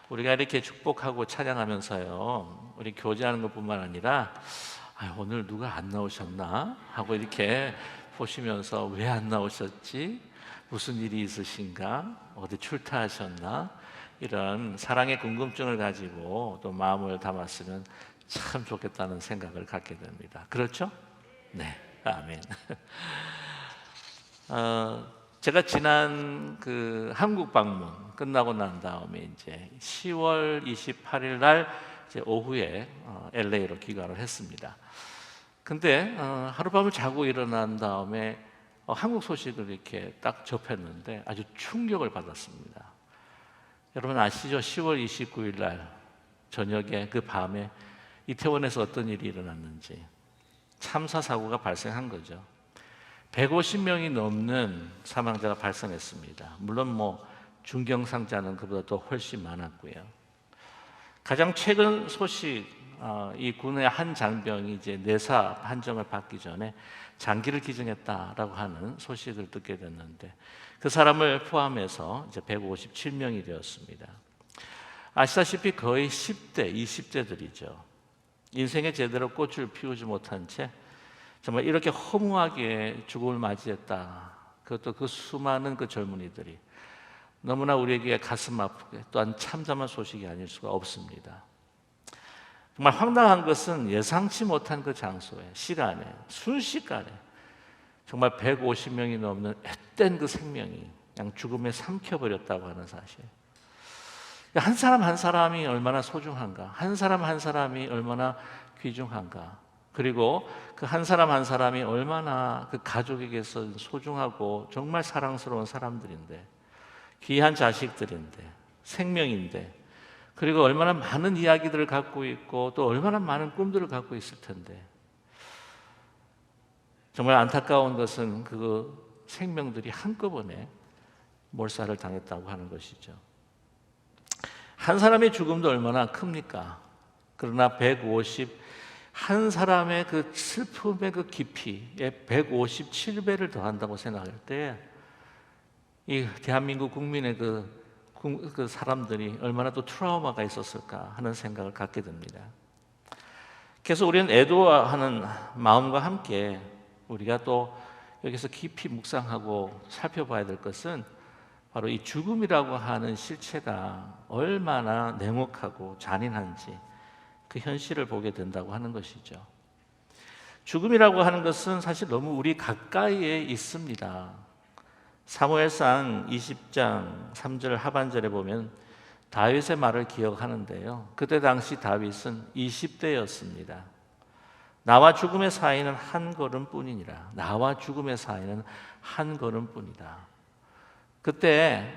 우리가 이렇게 축복하고 찬양하면서요, 우리 교제하는 것뿐만 아니라 오늘 누가 안 나오셨나 하고 이렇게 보시면서 왜 안 나오셨지? 무슨 일이 있으신가? 어디 출타하셨나? 이런 사랑의 궁금증을 가지고 또 마음을 담았으면 참 좋겠다는 생각을 갖게 됩니다. 그렇죠? 네, 아멘. 제가 지난 그 한국 방문 끝나고 난 다음에 이제 10월 28일 날 이제 오후에 LA로 귀가를 했습니다. 근데 하룻밤을 자고 일어난 다음에 한국 소식을 이렇게 딱 접했는데 아주 충격을 받았습니다. 여러분 아시죠? 10월 29일 날 저녁에 그 밤에 이태원에서 어떤 일이 일어났는지 참사 사고가 발생한 거죠. 150명이 넘는 사망자가 발생했습니다. 물론 중경상자는 그보다 더 훨씬 많았고요. 가장 최근 소식, 이 군의 한 장병이 이제 내사 판정을 받기 전에 장기를 기증했다라고 하는 소식을 듣게 됐는데 그 사람을 포함해서 이제 157명이 되었습니다. 아시다시피 거의 10대, 20대들이죠. 인생에 제대로 꽃을 피우지 못한 채 정말 이렇게 허무하게 죽음을 맞이했다. 그것도 그 수많은 그 젊은이들이 너무나 우리에게 가슴 아프게 또한 참담한 소식이 아닐 수가 없습니다. 정말 황당한 것은 예상치 못한 그 장소에, 시간에, 순식간에 정말 150명이 넘는 앳된 그 생명이 그냥 죽음에 삼켜버렸다고 하는 사실. 한 사람 한 사람이 얼마나 소중한가, 한 사람 한 사람이 얼마나 귀중한가, 그리고 그 한 사람 한 사람이 얼마나 그 가족에게서 소중하고 정말 사랑스러운 사람들인데, 귀한 자식들인데, 생명인데, 그리고 얼마나 많은 이야기들을 갖고 있고 또 얼마나 많은 꿈들을 갖고 있을 텐데, 정말 안타까운 것은 그 생명들이 한꺼번에 몰살을 당했다고 하는 것이죠. 한 사람의 죽음도 얼마나 큽니까? 그러나 150한 사람의 그 슬픔의 그 깊이에 157배를 더한다고 생각할 때 이 대한민국 국민의 그 사람들이 얼마나 또 트라우마가 있었을까 하는 생각을 갖게 됩니다. 그래서 우리는 애도하는 마음과 함께 우리가 또 여기서 깊이 묵상하고 살펴봐야 될 것은 바로 이 죽음이라고 하는 실체가 얼마나 냉혹하고 잔인한지 그 현실을 보게 된다고 하는 것이죠. 죽음이라고 하는 것은 사실 너무 우리 가까이에 있습니다. 사무엘상 20장 3절 하반절에 보면 다윗의 말을 기억하는데요. 그때 당시 다윗은 20대였습니다. 나와 죽음의 사이는 한 걸음뿐이니라. 나와 죽음의 사이는 한 걸음뿐이다. 그때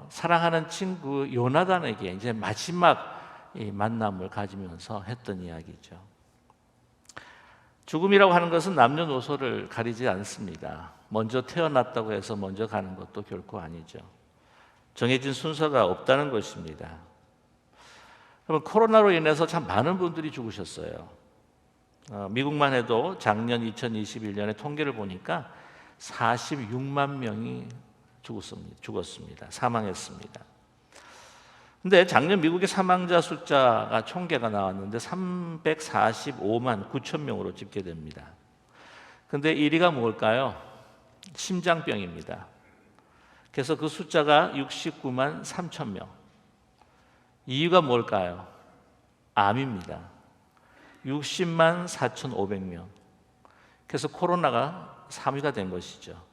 사랑하는 친구 요나단에게 이제 마지막 이 만남을 가지면서 했던 이야기죠. 죽음이라고 하는 것은 남녀노소를 가리지 않습니다. 먼저 태어났다고 해서 먼저 가는 것도 결코 아니죠. 정해진 순서가 없다는 것입니다. 여러분, 코로나로 인해서 참 많은 분들이 죽으셨어요. 미국만 해도 작년 2021년에 통계를 보니까 46만 명이 죽었습니다. 사망했습니다. 근데 작년 미국의 사망자 숫자가 총계가 나왔는데 345만 9천 명으로 집계됩니다. 근데 1위가 뭘까요? 심장병입니다. 그래서 그 숫자가 69만 3천 명. 2위가 뭘까요? 암입니다. 60만 4,500명. 그래서 코로나가 3위가 된 것이죠.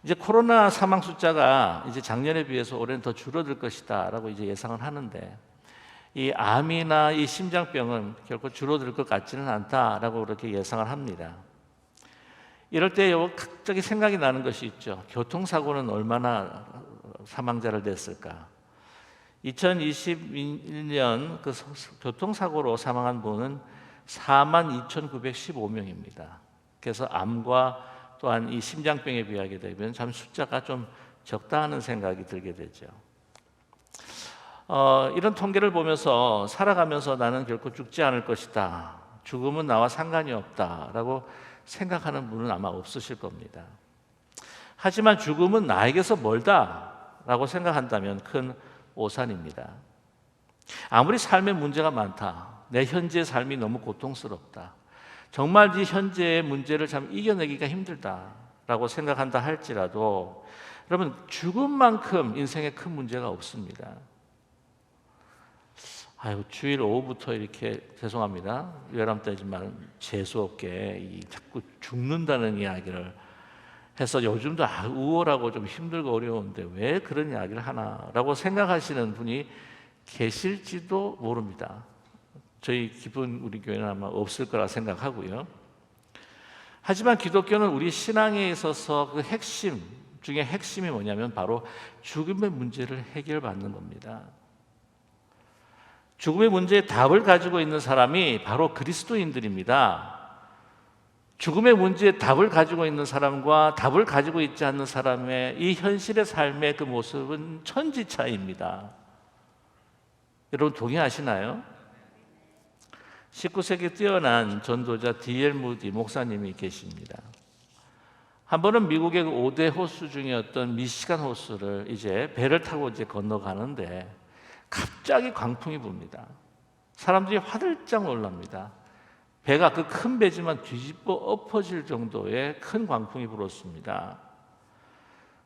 이제 코로나 사망 숫자가 이제 작년에 비해서 올해는 더 줄어들 것이다라고 이제 예상을 하는데, 이 암이나 이 심장병은 결코 줄어들 것 같지는 않다라고 그렇게 예상을 합니다. 이럴 때 갑자기 생각이 나는 것이 있죠. 교통사고는 얼마나 사망자를 냈을까? 2021년 그 교통사고로 사망한 분은 42,915명입니다. 그래서 암과 또한 이 심장병에 비하게 되면 참 숫자가 좀 적다 하는 생각이 들게 되죠. 이런 통계를 보면서 살아가면서 나는 결코 죽지 않을 것이다, 죽음은 나와 상관이 없다라고 생각하는 분은 아마 없으실 겁니다. 하지만 죽음은 나에게서 멀다라고 생각한다면 큰 오산입니다. 아무리 삶에 문제가 많다, 내 현재의 삶이 너무 고통스럽다, 정말 네 현재의 문제를 참 이겨내기가 힘들다라고 생각한다 할지라도 여러분, 죽음만큼 인생에 큰 문제가 없습니다. 아유, 주일 오후부터 이렇게 죄송합니다. 외람 때지만 재수 없게 자꾸 죽는다는 이야기를 해서 요즘도 우울하고 좀 힘들고 어려운데 왜 그런 이야기를 하나라고 생각하시는 분이 계실지도 모릅니다. 저희 기분 우리 교회는 아마 없을 거라 생각하고요. 하지만 기독교는 우리 신앙에 있어서 그 핵심 중에 핵심이 뭐냐면 바로 죽음의 문제를 해결받는 겁니다. 죽음의 문제에 답을 가지고 있는 사람이 바로 그리스도인들입니다. 죽음의 문제에 답을 가지고 있는 사람과 답을 가지고 있지 않는 사람의 이 현실의 삶의 그 모습은 천지차이입니다. 여러분 동의하시나요? 19세기 뛰어난 전도자 D.L. 무디 목사님이 계십니다. 한 번은 미국의 5대 호수 중이었던 미시간 호수를 이제 배를 타고 이제 건너가는데 갑자기 광풍이 붑니다. 사람들이 화들짝 놀랍니다. 배가 그 큰 배지만 뒤집어 엎어질 정도의 큰 광풍이 불었습니다.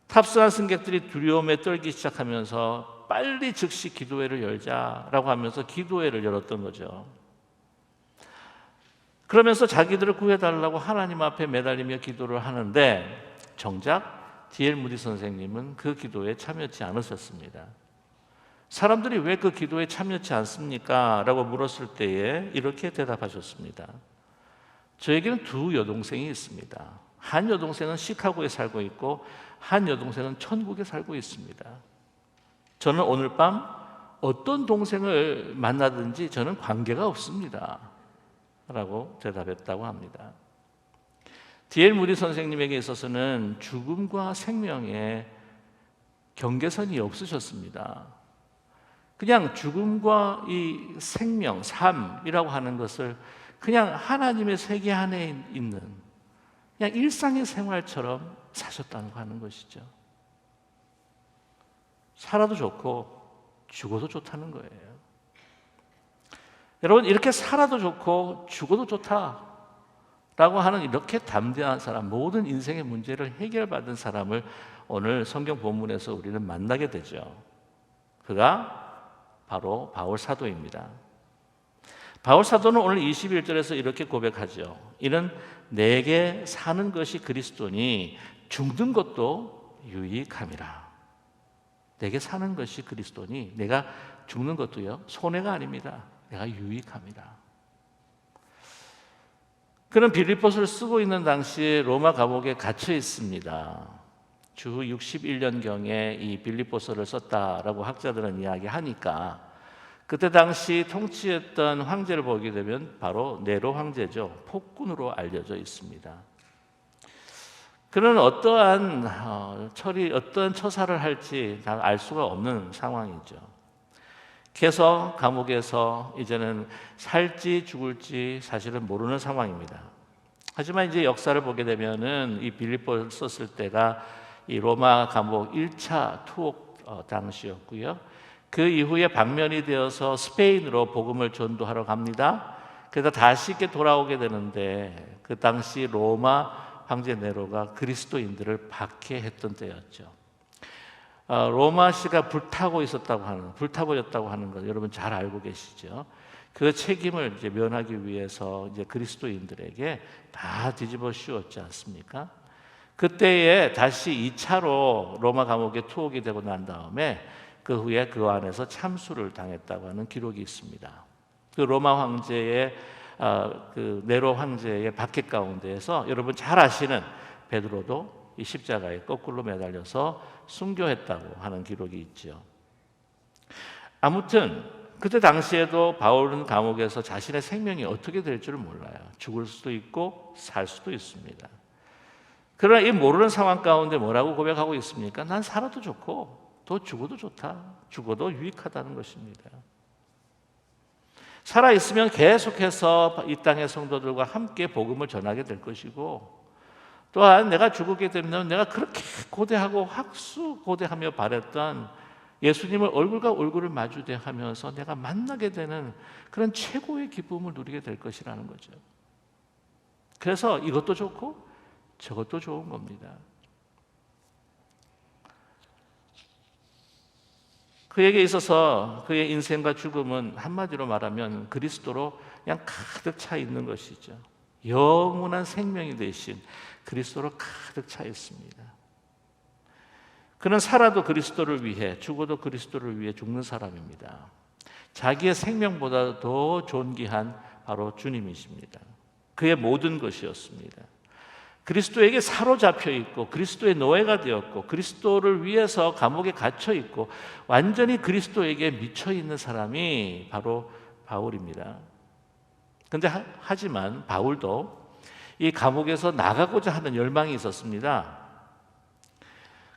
탑승한 승객들이 두려움에 떨기 시작하면서 빨리 즉시 기도회를 열자라고 하면서 기도회를 열었던 거죠. 그러면서 자기들을 구해달라고 하나님 앞에 매달리며 기도를 하는데 정작 D.L. 무디 선생님은 그 기도에 참여하지 않으셨습니다. 사람들이 왜 그 기도에 참여하지 않습니까? 라고 물었을 때에 이렇게 대답하셨습니다. 저에게는 두 여동생이 있습니다. 한 여동생은 시카고에 살고 있고 한 여동생은 천국에 살고 있습니다. 저는 오늘 밤 어떤 동생을 만나든지 저는 관계가 없습니다. 라고 대답했다고 합니다. D.L. 무디 선생님에게 있어서는 죽음과 생명에 경계선이 없으셨습니다. 그냥 죽음과 이 생명, 삶이라고 하는 것을 그냥 하나님의 세계 안에 있는 그냥 일상의 생활처럼 사셨다고 하는 것이죠. 살아도 좋고 죽어도 좋다는 거예요. 여러분, 이렇게 살아도 좋고 죽어도 좋다라고 하는 이렇게 담대한 사람, 모든 인생의 문제를 해결받은 사람을 오늘 성경 본문에서 우리는 만나게 되죠. 그가 바로 바울 사도입니다. 바울 사도는 오늘 21절에서 이렇게 고백하죠. 이는 내게 사는 것이 그리스도니 죽는 것도 유익함이라. 내게 사는 것이 그리스도니 내가 죽는 것도요 손해가 아닙니다. 내가 유익함이라. 그는 빌립보서를 쓰고 있는 당시에 로마 감옥에 갇혀 있습니다. 주 61년경에 이 빌립보서를 썼다라고 학자들은 이야기하니까 그때 당시 통치했던 황제를 보게 되면 바로 네로 황제죠. 폭군으로 알려져 있습니다. 그는 어떠한 처사를 할지 다 알 수가 없는 상황이죠. 그래서 감옥에서 이제는 살지 죽을지 사실은 모르는 상황입니다. 하지만 이제 역사를 보게 되면은 이 빌립보를 썼을 때가 이 로마 감옥 1차 투옥 당시였고요. 그 이후에 방면이 되어서 스페인으로 복음을 전도하러 갑니다. 그래서 다시 이렇게 돌아오게 되는데 그 당시 로마 황제 네로가 그리스도인들을 박해했던 때였죠. 로마시가 불타버렸다고 하는 것 여러분 잘 알고 계시죠? 그 책임을 이제 면하기 위해서 이제 그리스도인들에게 다 뒤집어 씌웠지 않습니까? 그때에 다시 2차로 로마 감옥에 투옥이 되고 난 다음에 그 후에 그 안에서 참수를 당했다고 하는 기록이 있습니다. 그 로마 황제의 그 네로 황제의 박해 가운데에서 여러분 잘 아시는 베드로도 이 십자가에 거꾸로 매달려서 순교했다고 하는 기록이 있죠. 아무튼 그때 당시에도 바울은 감옥에서 자신의 생명이 어떻게 될 줄을 몰라요. 죽을 수도 있고 살 수도 있습니다. 그러나 이 모르는 상황 가운데 뭐라고 고백하고 있습니까? 난 살아도 좋고 또 죽어도 좋다. 죽어도 유익하다는 것입니다. 살아있으면 계속해서 이 땅의 성도들과 함께 복음을 전하게 될 것이고 또한 내가 죽게 되면 내가 그렇게 고대하고 학수고대하며 바랬던 예수님을 얼굴과 얼굴을 마주대하면서 내가 만나게 되는 그런 최고의 기쁨을 누리게 될 것이라는 거죠. 그래서 이것도 좋고 저것도 좋은 겁니다. 그에게 있어서 그의 인생과 죽음은 한마디로 말하면 그리스도로 그냥 가득 차 있는 것이죠. 영원한 생명이 되신 그리스도로 가득 차 있습니다. 그는 살아도 그리스도를 위해, 죽어도 그리스도를 위해 죽는 사람입니다. 자기의 생명보다 더 존귀한 바로 주님이십니다. 그의 모든 것이었습니다. 그리스도에게 사로잡혀 있고 그리스도의 노예가 되었고 그리스도를 위해서 감옥에 갇혀 있고 완전히 그리스도에게 미쳐 있는 사람이 바로 바울입니다. 그런데 하지만 바울도 이 감옥에서 나가고자 하는 열망이 있었습니다.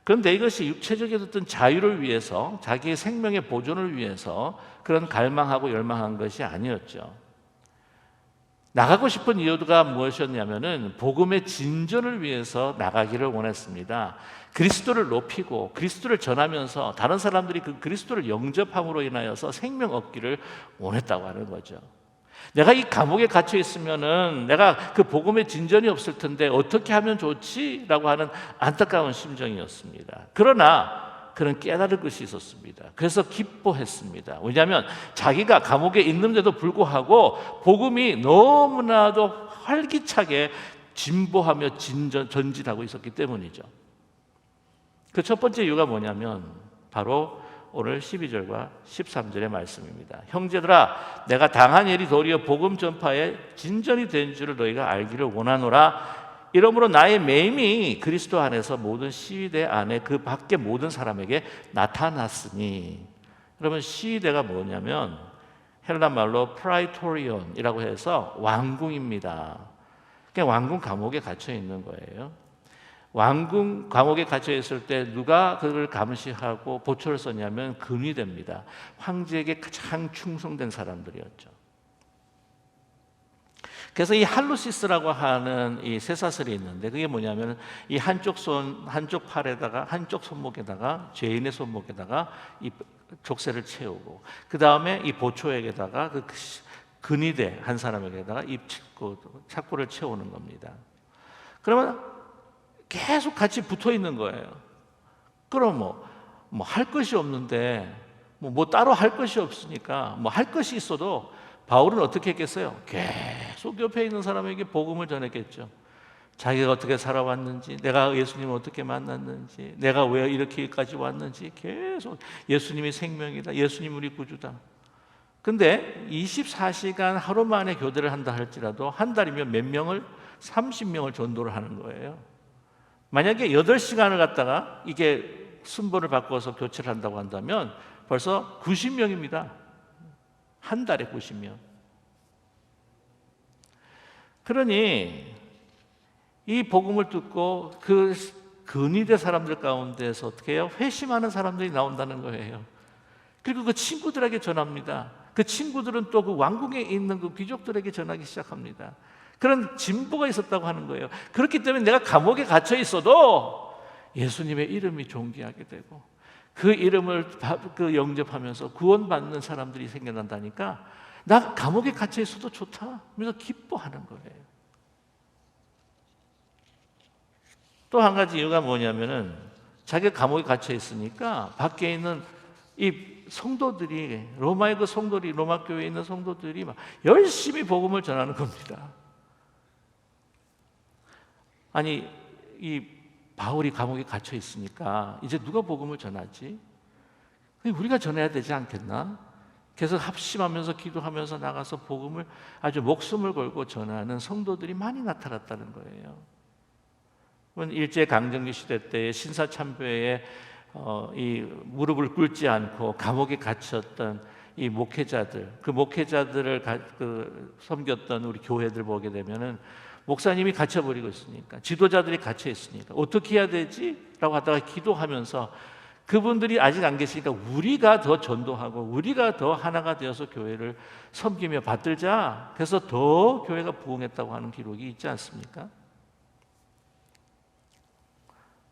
그런데 이것이 육체적인 어떤 자유를 위해서, 자기의 생명의 보존을 위해서 그런 갈망하고 열망한 것이 아니었죠. 나가고 싶은 이유가 무엇이었냐면은 복음의 진전을 위해서 나가기를 원했습니다. 그리스도를 높이고 그리스도를 전하면서 다른 사람들이 그 그리스도를 영접함으로 인하여서 생명 얻기를 원했다고 하는 거죠. 내가 이 감옥에 갇혀 있으면은 내가 그 복음의 진전이 없을 텐데 어떻게 하면 좋지라고 하는 안타까운 심정이었습니다. 그러나 그는 깨달을 것이 있었습니다. 그래서 기뻐했습니다. 왜냐하면 자기가 감옥에 있는데도 불구하고 복음이 너무나도 활기차게 진보하며 전진하고 있었기 때문이죠. 그 첫 번째 이유가 뭐냐면 바로 오늘 12절과 13절의 말씀입니다. 형제들아, 내가 당한 일이 도리어 복음 전파에 진전이 된 줄을 너희가 알기를 원하노라. 이러므로 나의 매임이 그리스도 안에서 모든 시위대 안에 그 밖에 모든 사람에게 나타났으니. 그러면 시위대가 뭐냐면 헬라 말로 프라이토리온이라고 해서 왕궁입니다. 그러니까 왕궁 감옥에 갇혀 있는 거예요. 왕궁 감옥에 갇혀 있을 때 누가 그를 감시하고 보초를 썼냐면 근위대입니다. 황제에게 가장 충성된 사람들이었죠. 그래서 이 할루시스라고 하는 이 쇠사슬이 있는데 그게 뭐냐면 이 한쪽 팔에다가 한쪽 손목에다가 죄인의 손목에다가 이 족쇄를 채우고 그 다음에 이 보초에게다가 그 근위대 한 사람에게다가 이 착고를 채우는 겁니다. 그러면 계속 같이 붙어 있는 거예요. 그럼 뭐 할 것이 없는데 뭐 따로 할 것이 없으니까 뭐 할 것이 있어도 바울은 어떻게 했겠어요? 계속 옆에 있는 사람에게 복음을 전했겠죠. 자기가 어떻게 살아왔는지, 내가 예수님을 어떻게 만났는지, 내가 왜 이렇게까지 왔는지 계속 예수님이 생명이다, 예수님 우리 구주다. 근데 24시간 하루 만에 교대를 한다 할지라도 한 달이면 몇 명을? 30명을 전도를 하는 거예요. 만약에 8시간을 갖다가 이게 순번을 바꿔서 교체를 한다고 한다면 벌써 90명입니다. 한 달에 90명. 그러니 이 복음을 듣고 그 근위대 사람들 가운데서 어떻게 해요? 회심하는 사람들이 나온다는 거예요. 그리고 그 친구들에게 전합니다. 그 친구들은 또 그 왕궁에 있는 그 귀족들에게 전하기 시작합니다. 그런 진보가 있었다고 하는 거예요. 그렇기 때문에 내가 감옥에 갇혀 있어도 예수님의 이름이 존귀하게 되고 그 이름을 영접하면서 구원받는 사람들이 생겨난다니까 나 감옥에 갇혀 있어도 좋다. 그래서 기뻐하는 거예요. 또 한 가지 이유가 뭐냐면은 자기가 감옥에 갇혀 있으니까 밖에 있는 이 성도들이 로마의 그 성도들이 로마 교회에 있는 성도들이 막 열심히 복음을 전하는 겁니다. 아니 이 바울이 감옥에 갇혀 있으니까 이제 누가 복음을 전하지? 우리가 전해야 되지 않겠나? 계속 합심하면서 기도하면서 나가서 복음을 아주 목숨을 걸고 전하는 성도들이 많이 나타났다는 거예요. 일제 강점기 시대 때 신사참배에 이 무릎을 꿇지 않고 감옥에 갇혔던 이 목회자들, 그 목회자들을 섬겼던 우리 교회들 보게 되면은 목사님이 갇혀버리고 있으니까, 지도자들이 갇혀 있으니까 어떻게 해야 되지? 라고 하다가 기도하면서 그분들이 아직 안 계시니까 우리가 더 전도하고 우리가 더 하나가 되어서 교회를 섬기며 받들자. 그래서 더 교회가 부흥했다고 하는 기록이 있지 않습니까?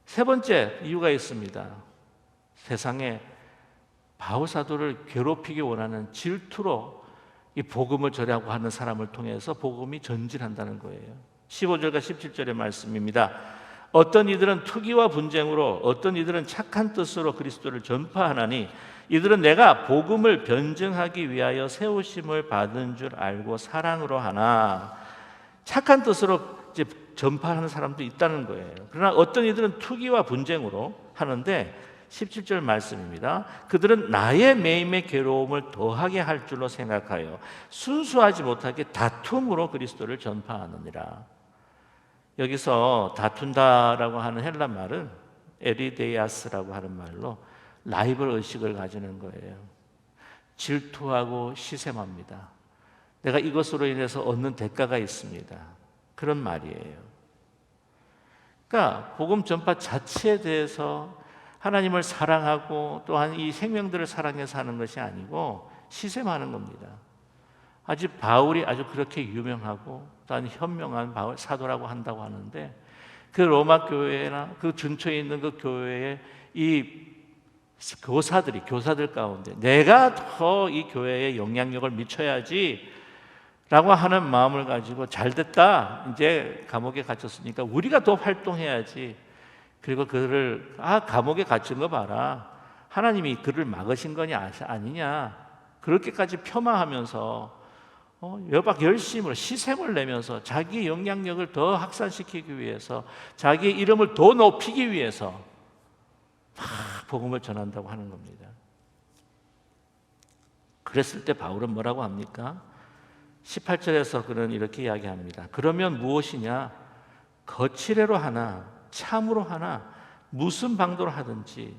세 번째 이유가 있습니다. 세상에 바울 사도를 괴롭히기 원하는 질투로 이 복음을 전하고 하는 사람을 통해서 복음이 전진한다는 거예요. 15절과 17절의 말씀입니다. 어떤 이들은 투기와 분쟁으로, 어떤 이들은 착한 뜻으로 그리스도를 전파하나니 이들은 내가 복음을 변증하기 위하여 세우심을 받은 줄 알고 사랑으로 하나. 착한 뜻으로 이제 전파하는 사람도 있다는 거예요. 그러나 어떤 이들은 투기와 분쟁으로 하는데 17절 말씀입니다. 그들은 나의 매임의 괴로움을 더하게 할 줄로 생각하여 순수하지 못하게 다툼으로 그리스도를 전파하느니라. 여기서 다툰다라고 하는 헬라 말은 에리데이아스라고 하는 말로 라이벌 의식을 가지는 거예요. 질투하고 시샘합니다. 내가 이것으로 인해서 얻는 대가가 있습니다. 그런 말이에요. 그러니까 복음 전파 자체에 대해서 하나님을 사랑하고 또한 이 생명들을 사랑해서 하는 것이 아니고 시샘하는 겁니다. 아직 바울이 아주 그렇게 유명하고 또한 현명한 바울 사도라고 한다고 하는데 그 로마 교회나 그 근처에 있는 그 교회에 이 교사들 가운데 내가 더 이 교회에 영향력을 미쳐야지 라고 하는 마음을 가지고 잘됐다, 이제 감옥에 갇혔으니까 우리가 더 활동해야지. 그리고 그를 감옥에 갇힌 거 봐라, 하나님이 그를 막으신 거냐 아니냐, 그렇게까지 폄하하면서 막 열심으로 시샘을 내면서 자기 영향력을 더 확산시키기 위해서, 자기의 이름을 더 높이기 위해서 막 복음을 전한다고 하는 겁니다. 그랬을 때 바울은 뭐라고 합니까? 18절에서 그는 이렇게 이야기합니다. 그러면 무엇이냐? 거칠애로 하나 참으로 하나 무슨 방도로 하든지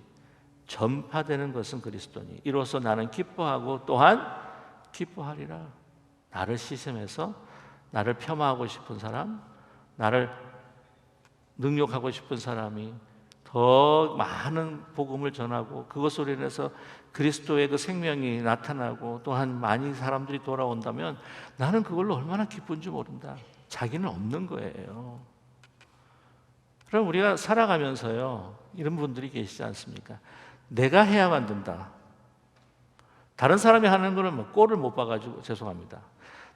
전파되는 것은 그리스도니 이로써 나는 기뻐하고 또한 기뻐하리라. 나를 시샘해서 나를 폄하하고 싶은 사람, 나를 능욕하고 싶은 사람이 더 많은 복음을 전하고 그것으로 인해서 그리스도의 그 생명이 나타나고 또한 많은 사람들이 돌아온다면 나는 그걸로 얼마나 기쁜지 모른다. 자기는 없는 거예요. 그럼 우리가 살아가면서요, 이런 분들이 계시지 않습니까? 내가 해야만 된다. 다른 사람이 하는 거는 뭐 꼴을 못 봐가지고 죄송합니다.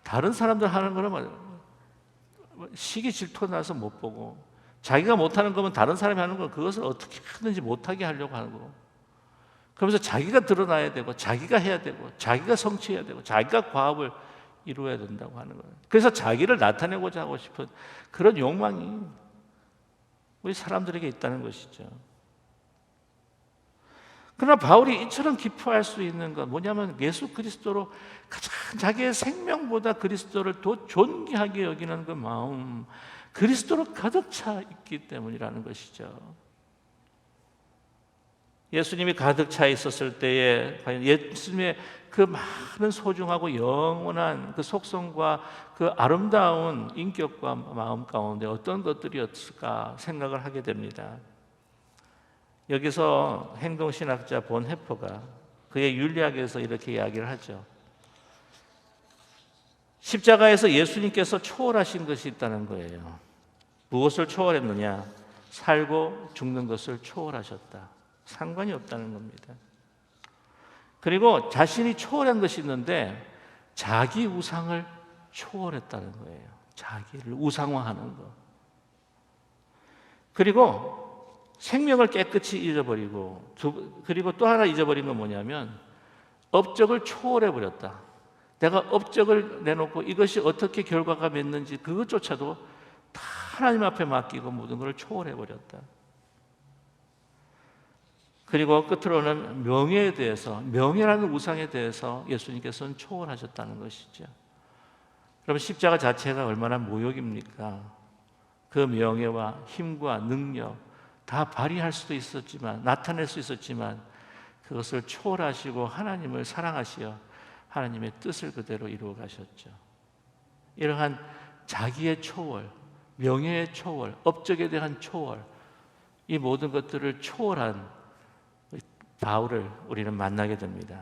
다른 사람들 하는 거는 뭐 시기 질투 나서 못 보고, 자기가 못하는 거면 다른 사람이 하는 건 그것을 어떻게 하든지 못하게 하려고 하는 거고, 그러면서 자기가 드러나야 되고 자기가 해야 되고 자기가 성취해야 되고 자기가 과업을 이루어야 된다고 하는 거예요. 그래서 자기를 나타내고자 하고 싶은 그런 욕망이 우리 사람들에게 있다는 것이죠. 그러나 바울이 이처럼 기뻐할 수 있는 건 뭐냐면 예수 그리스도로 가장 자기의 생명보다 그리스도를 더 존귀하게 여기는 그 마음, 그리스도로 가득 차 있기 때문이라는 것이죠. 예수님이 가득 차 있었을 때에 과연 예수님의 그 많은 소중하고 영원한 그 속성과 그 아름다운 인격과 마음 가운데 어떤 것들이었을까 생각을 하게 됩니다. 여기서 행동신학자 본 해퍼가 그의 윤리학에서 이렇게 이야기를 하죠. 십자가에서 예수님께서 초월하신 것이 있다는 거예요. 무엇을 초월했느냐? 살고 죽는 것을 초월하셨다. 상관이 없다는 겁니다. 그리고 자신이 초월한 것이 있는데 자기 우상을 초월했다는 거예요. 자기를 우상화하는 것. 그리고 생명을 깨끗이 잊어버리고, 그리고 또 하나 잊어버린 건 뭐냐면 업적을 초월해 버렸다. 내가 업적을 내놓고 이것이 어떻게 결과가 맺는지 그것조차도 다 하나님 앞에 맡기고 모든 걸 초월해 버렸다. 그리고 끝으로는 명예에 대해서, 명예라는 우상에 대해서 예수님께서는 초월하셨다는 것이죠. 그럼 십자가 자체가 얼마나 모욕입니까? 그 명예와 힘과 능력 다 발휘할 수도 있었지만, 나타낼 수 있었지만 그것을 초월하시고 하나님을 사랑하시어 하나님의 뜻을 그대로 이루어 가셨죠. 이러한 자기의 초월, 명예의 초월, 업적에 대한 초월, 이 모든 것들을 초월한 바울을 우리는 만나게 됩니다.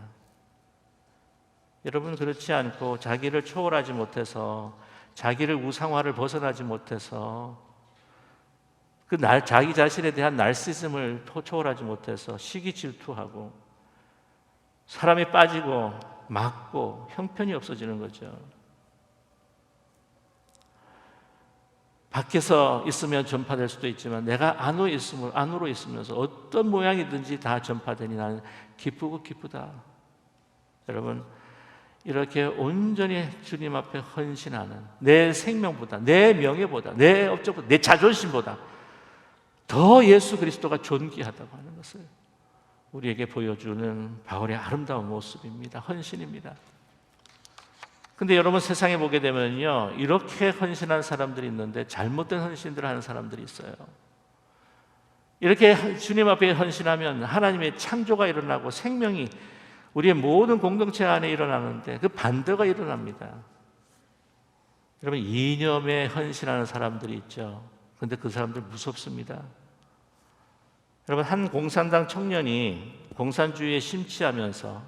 여러분, 그렇지 않고 자기를 초월하지 못해서, 자기를 우상화를 벗어나지 못해서, 자기 자신에 대한 나르시즘을 초월하지 못해서 시기 질투하고 사람이 빠지고 막고 형편이 없어지는 거죠. 밖에서 있으면 전파될 수도 있지만 내가 안으로 있으면서 어떤 모양이든지 다 전파되니 나는 기쁘고 기쁘다. 여러분, 이렇게 온전히 주님 앞에 헌신하는, 내 생명보다, 내 명예보다, 내 업적보다, 내 자존심보다 더 예수 그리스도가 존귀하다고 하는 것을 우리에게 보여주는 바울의 아름다운 모습입니다. 헌신입니다. 근데 여러분, 세상에 보게 되면요, 이렇게 헌신한 사람들이 있는데 잘못된 헌신들을 하는 사람들이 있어요. 이렇게 주님 앞에 헌신하면 하나님의 창조가 일어나고 생명이 우리의 모든 공동체 안에 일어나는데 그 반대가 일어납니다. 여러분, 이념에 헌신하는 사람들이 있죠. 근데 그 사람들 무섭습니다. 여러분, 한 공산당 청년이 공산주의에 심취하면서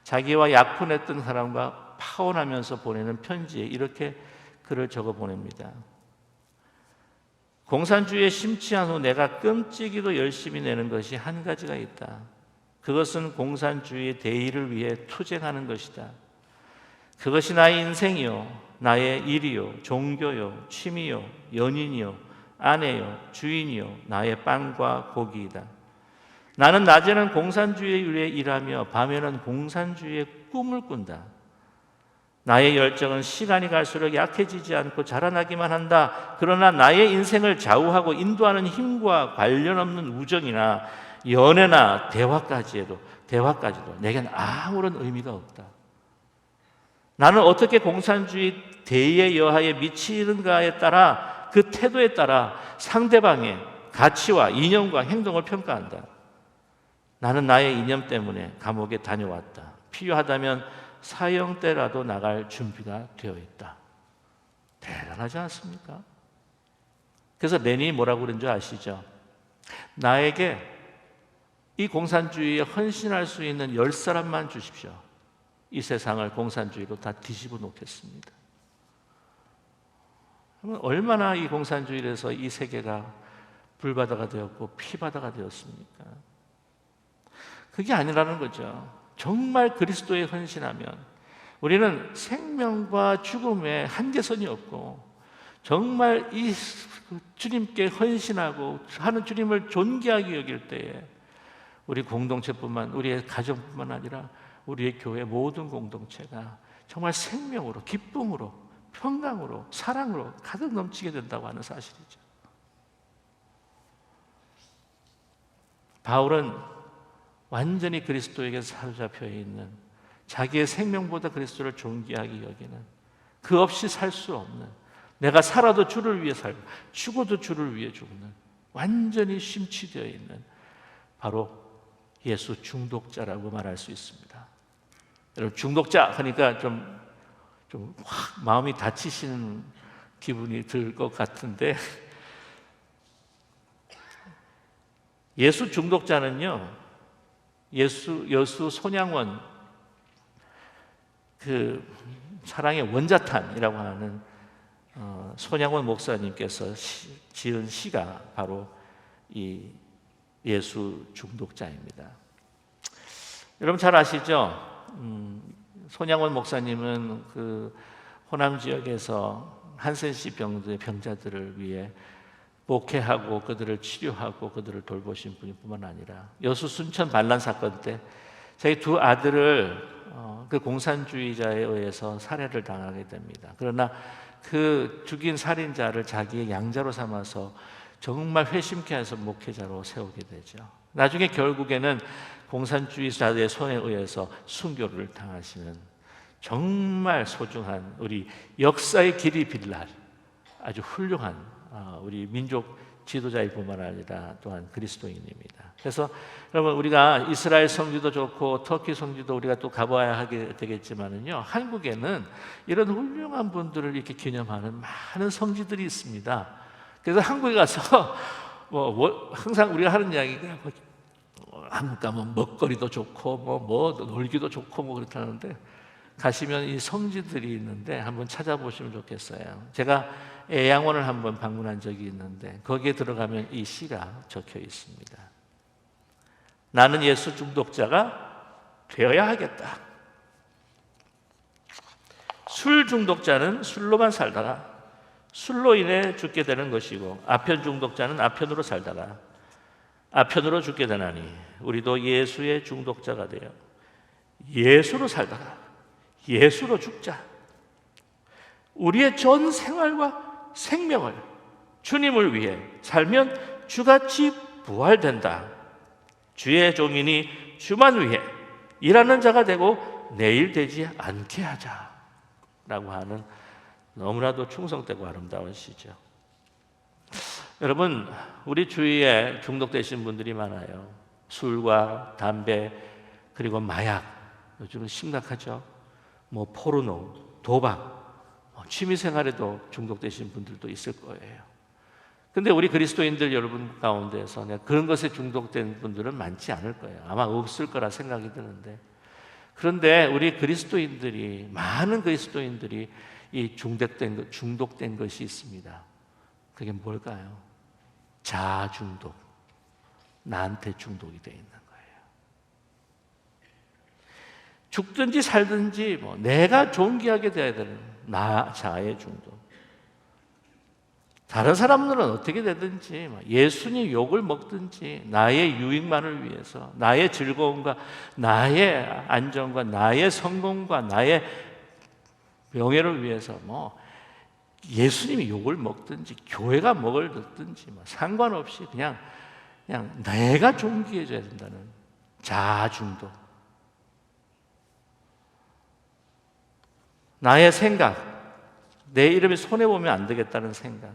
자기와 약혼했던 사람과 파혼하면서 보내는 편지에 이렇게 글을 적어 보냅니다. 공산주의에 심취한 후 내가 끔찍이도 열심히 내는 것이 한 가지가 있다. 그것은 공산주의의 대의를 위해 투쟁하는 것이다. 그것이 나의 인생이요, 나의 일이요, 종교요, 취미요, 연인이요, 아내요, 주인이요, 나의 빵과 고기이다. 나는 낮에는 공산주의를 위해 일하며 밤에는 공산주의의 꿈을 꾼다. 나의 열정은 시간이 갈수록 약해지지 않고 자라나기만 한다. 그러나 나의 인생을 좌우하고 인도하는 힘과 관련 없는 우정이나 연애나 대화까지도 내겐 아무런 의미가 없다. 나는 어떻게 공산주의 대의의 여하에 미치는가에 따라, 그 태도에 따라 상대방의 가치와 이념과 행동을 평가한다. 나는 나의 이념 때문에 감옥에 다녀왔다. 필요하다면 사형 때라도 나갈 준비가 되어 있다. 대단하지 않습니까? 그래서 레닌이 뭐라고 그런 줄 아시죠? 나에게 이 공산주의에 헌신할 수 있는 10사람만 주십시오. 이 세상을 공산주의로 다 뒤집어 놓겠습니다. 얼마나 이 공산주의에서 이 세계가 불바다가 되었고 피바다가 되었습니까? 그게 아니라는 거죠. 정말 그리스도에 헌신하면 우리는 생명과 죽음에 한계선이 없고, 정말 이 주님께 헌신하고 하는 주님을 존귀하게 여길 때에 우리 공동체뿐만, 우리의 가정뿐만 아니라 우리의 교회 모든 공동체가 정말 생명으로, 기쁨으로, 평강으로, 사랑으로 가득 넘치게 된다고 하는 사실이죠. 바울은 완전히 그리스도에게 사로잡혀 있는, 자기의 생명보다 그리스도를 존귀하게 여기는, 그 없이 살 수 없는, 내가 살아도 주를 위해 살고 죽어도 주를 위해 죽는, 완전히 심취되어 있는 바로 예수 중독자라고 말할 수 있습니다. 여러분, 중독자 하니까 좀 확 마음이 다치시는 기분이 들 것 같은데, 예수 중독자는요, 여수 손양원 그 사랑의 원자탄이라고 하는 손양원 목사님께서 지은 시가 바로 이 예수 중독자입니다. 여러분 잘 아시죠? 손양원 목사님은 그 호남 지역에서 한센씨 병의 병자들을 위해 목회하고 그들을 치료하고 그들을 돌보신 분뿐만 아니라 여수 순천 반란 사건 때 자기 두 아들을 그 공산주의자에 의해서 살해를 당하게 됩니다. 그러나 그 죽인 살인자를 자기의 양자로 삼아서 정말 회심케 해서 목회자로 세우게 되죠. 나중에 결국에는 공산주의자의 손에 의해서 순교를 당하시는 정말 소중한, 우리 역사의 길이 빌랄 아주 훌륭한 우리 민족 지도자일 뿐만 아니라 또한 그리스도인입니다. 그래서 여러분, 우리가 이스라엘 성지도 좋고 터키 성지도 우리가 또 가봐야 하게 되겠지만은요, 한국에는 이런 훌륭한 분들을 이렇게 기념하는 많은 성지들이 있습니다. 그래서 한국에 가서 항상 우리가 하는 이야기가 한국 가면 먹거리도 좋고 뭐 놀기도 좋고 뭐 그렇다는데, 가시면 이 성지들이 있는데 한번 찾아보시면 좋겠어요. 제가 애양원을 한번 방문한 적이 있는데 거기에 들어가면 이 시가 적혀 있습니다. 나는 예수 중독자가 되어야 하겠다. 술 중독자는 술로만 살다가 술로 인해 죽게 되는 것이고, 아편 중독자는 아편으로 살다가 아편으로 죽게 되나니 우리도 예수의 중독자가 되어 예수로 살다가 예수로 죽자. 우리의 전 생활과 생명을 주님을 위해 살면 주같이 부활된다. 주의 종이니 주만 위해 일하는 자가 되고 내일 되지 않게 하자 라고 하는 너무나도 충성되고 아름다운 시죠. 여러분, 우리 주위에 중독되신 분들이 많아요. 술과 담배, 그리고 마약, 요즘은 심각하죠. 뭐 포르노, 도박, 취미생활에도 중독되신 분들도 있을 거예요. 근데 우리 그리스도인들 여러분 가운데서 그런 것에 중독된 분들은 많지 않을 거예요. 아마 없을 거라 생각이 드는데, 그런데 우리 그리스도인들이, 많은 그리스도인들이 이 중독된 것이 있습니다. 그게 뭘까요? 자아 중독, 나한테 중독이 되어 있는 거예요. 죽든지 살든지 내가 존귀하게 되어야 되는 나 자아의 중독. 다른 사람들은 어떻게 되든지 예수님 욕을 먹든지 나의 유익만을 위해서, 나의 즐거움과 나의 안정과 나의 성공과 나의 명예를 위해서 예수님이 욕을 먹든지 교회가 먹을 듣든지 상관없이 그냥 내가 존귀해져야 된다는 자아 중독. 나의 생각, 내 이름이 손해보면 안 되겠다는 생각,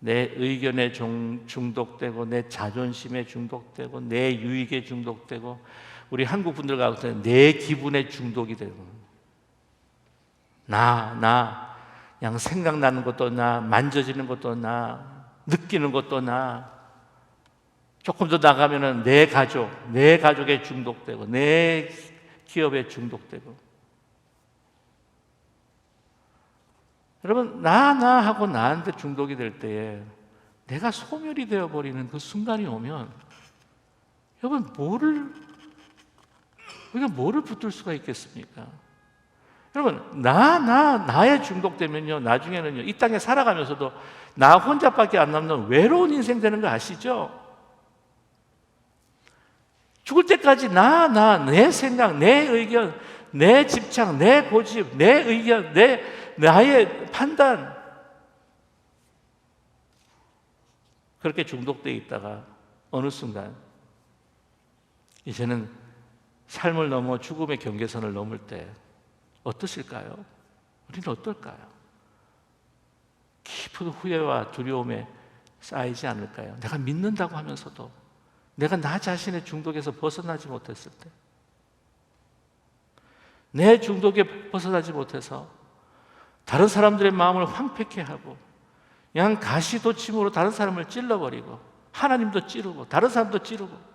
내 의견에 중독되고 내 자존심에 중독되고 내 유익에 중독되고, 우리 한국 분들 가운데 내 기분에 중독이 되고, 그냥 생각나는 것도 나, 만져지는 것도 나, 느끼는 것도 나, 조금 더 나가면은 내 가족에 중독되고 내 기업에 중독되고. 여러분, 나 하고 나한테 중독이 될 때에 내가 소멸이 되어버리는 그 순간이 오면, 여러분, 우리가 뭐를 붙들 수가 있겠습니까? 여러분, 나에 중독되면요, 나중에는요, 이 땅에 살아가면서도 나 혼자밖에 안 남는 외로운 인생 되는 거 아시죠? 죽을 때까지 내 생각, 내 의견, 내 집착, 내 고집, 내 의견, 나의 판단, 그렇게 중독되어 있다가 어느 순간 이제는 삶을 넘어 죽음의 경계선을 넘을 때 어떠실까요? 우리는 어떨까요? 깊은 후회와 두려움에 쌓이지 않을까요? 내가 믿는다고 하면서도 내가 나 자신의 중독에서 벗어나지 못했을 때, 내 중독에 벗어나지 못해서 다른 사람들의 마음을 황폐케 하고 그냥 가시돋침으로 다른 사람을 찔러버리고, 하나님도 찌르고 다른 사람도 찌르고,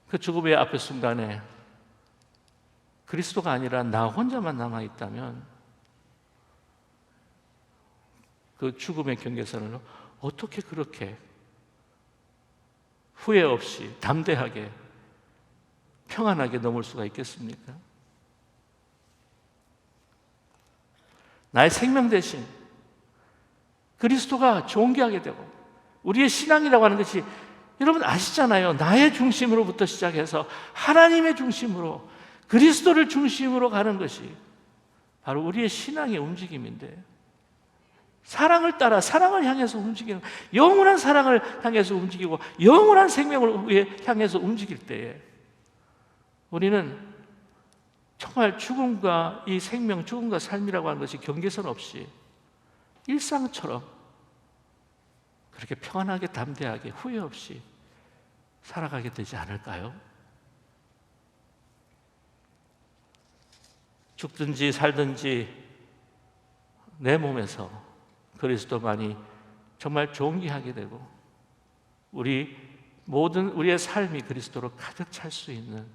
그 죽음의 앞의 순간에 그리스도가 아니라 나 혼자만 남아있다면 그 죽음의 경계선을 어떻게 그렇게 후회 없이 담대하게 평안하게 넘을 수가 있겠습니까? 나의 생명 대신 그리스도가 존귀하게 되고, 우리의 신앙이라고 하는 것이 여러분 아시잖아요. 나의 중심으로부터 시작해서 하나님의 중심으로, 그리스도를 중심으로 가는 것이 바로 우리의 신앙의 움직임인데, 사랑을 따라 사랑을 향해서 움직이는, 영원한 사랑을 향해서 움직이고 영원한 생명을 위해 향해서 움직일 때에 우리는 정말 죽음과 이 생명, 죽음과 삶이라고 하는 것이 경계선 없이 일상처럼 그렇게 평안하게 담대하게 후회 없이 살아가게 되지 않을까요? 죽든지 살든지 내 몸에서 그리스도만이 정말 존귀하게 되고 우리의 삶이 그리스도로 가득 찰 수 있는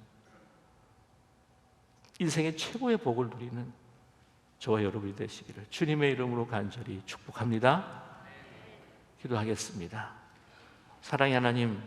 인생의 최고의 복을 누리는 저와 여러분이 되시기를 주님의 이름으로 간절히 축복합니다. 기도하겠습니다. 사랑의 하나님,